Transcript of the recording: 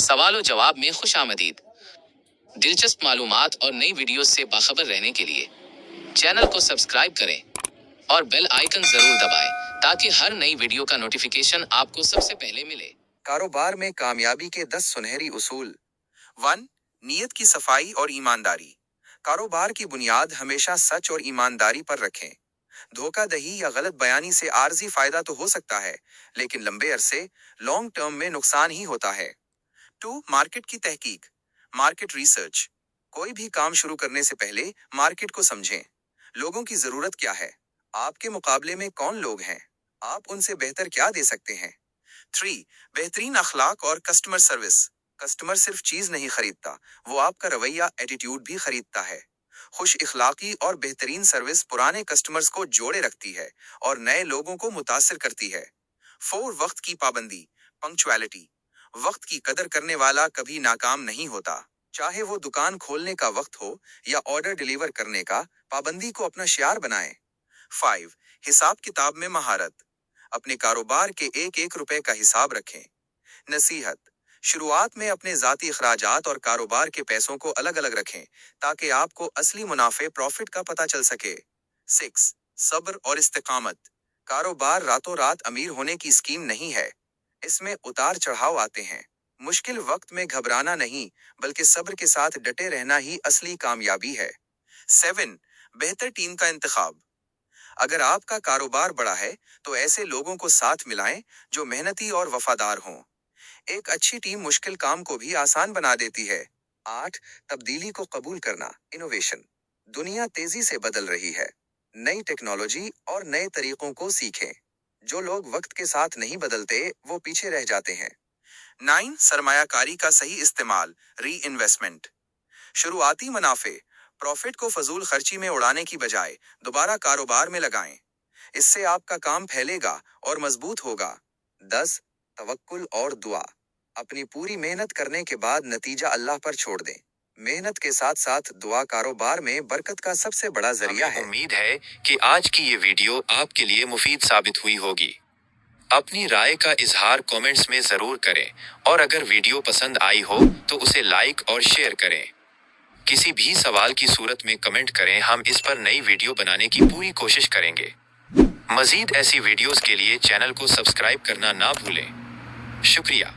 सवाल और जवाब में खुश आमदीद। दिलचस्प मालूमात और नई वीडियोस से बाखबर रहने के लिए चैनल को सब्सक्राइब करें और बेल आइकन जरूर दबाएं ताकि हर नई वीडियो का नोटिफिकेशन आपको सबसे पहले मिले। कारोबार में कामयाबी के 10 सुनहरी उसूल। 1. नीयत की सफाई और ईमानदारी। कारोबार की बुनियाद हमेशा सच और ईमानदारी पर रखें। धोखाधड़ी या गलत बयानी से आर्जी फायदा तो हो सकता है, लेकिन लंबे अरसे लॉन्ग टर्म में नुकसान ही होता है। 2. मार्केट की तहकीक, मार्केट रिसर्च। कोई भी काम शुरू करने से पहले मार्केट को समझें। लोगों की जरूरत क्या है, आपके मुकाबले में कौन लोग हैं, आप उनसे बेहतर क्या दे सकते हैं। 3. बेहतरीन अखलाक और कस्टमर सर्विस। कस्टमर सिर्फ चीज नहीं खरीदता, वो आपका रवैया, एटीट्यूड भी खरीदता है। खुश इखलाकी और बेहतरीन सर्विस पुराने कस्टमर्स को जोड़े रखती है और नए लोगों को मुतासिर करती है। 4. वक्त की पाबंदी, पंक्चुअलिटी। वक्त की कदर करने वाला कभी नाकाम नहीं होता, चाहे वो दुकान खोलने का वक्त हो या ऑर्डर डिलीवर करने का। पाबंदी को अपना शियार बनाएं। 5. हिसाब किताब में महारत। अपने कारोबार के एक एक रुपए का हिसाब रखें। नसीहत, शुरुआत में अपने जाती अखराजात और कारोबार के पैसों को अलग अलग रखें ताकि आपको असली मुनाफे प्रॉफिट का पता चल सके। 6. सब्र और इस्तिकामत। कारोबार रातों रात अमीर होने की स्कीम नहीं है, इसमें उतार चढ़ाव आते हैं। मुश्किल वक्त में घबराना नहीं, बल्कि सब्र के साथ डटे रहना ही असली कामयाबी है। 7. बेहतर टीम का इंतखाब। अगर आपका कारोबार बड़ा है तो ऐसे लोगों को साथ मिलाएं जो मेहनती और वफादार हों। एक अच्छी टीम मुश्किल काम को भी आसान बना देती है। 8. तब्दीली को कबूल करना, इनोवेशन। दुनिया तेजी से बदल रही है, नई टेक्नोलॉजी और नए तरीकों को सीखें। जो लोग वक्त के साथ नहीं बदलते वो पीछे रह जाते हैं। 9. सरमायाकारी का सही इस्तेमाल, री इन्वेस्टमेंट। शुरुआती मुनाफे, प्रॉफिट को फजूल खर्ची में उड़ाने की बजाय दोबारा कारोबार में लगाएं। इससे आपका काम फैलेगा और मजबूत होगा। 10. तवक्कुल और दुआ। अपनी पूरी मेहनत करने के बाद नतीजा अल्लाह पर छोड़ दें। मेहनत के साथ साथ दुआ कारोबार में बरकत का सबसे बड़ा जरिया है। उम्मीद है कि आज की ये वीडियो आपके लिए मुफीद साबित हुई होगी। अपनी राय का इजहार कमेंट्स में जरूर करें और अगर वीडियो पसंद आई हो तो उसे लाइक और शेयर करें। किसी भी सवाल की सूरत में कमेंट करें, हम इस पर नई वीडियो बनाने की पूरी कोशिश करेंगे। मजीद ऐसी वीडियोस के लिए चैनल को सब्सक्राइब करना ना भूलें। शुक्रिया।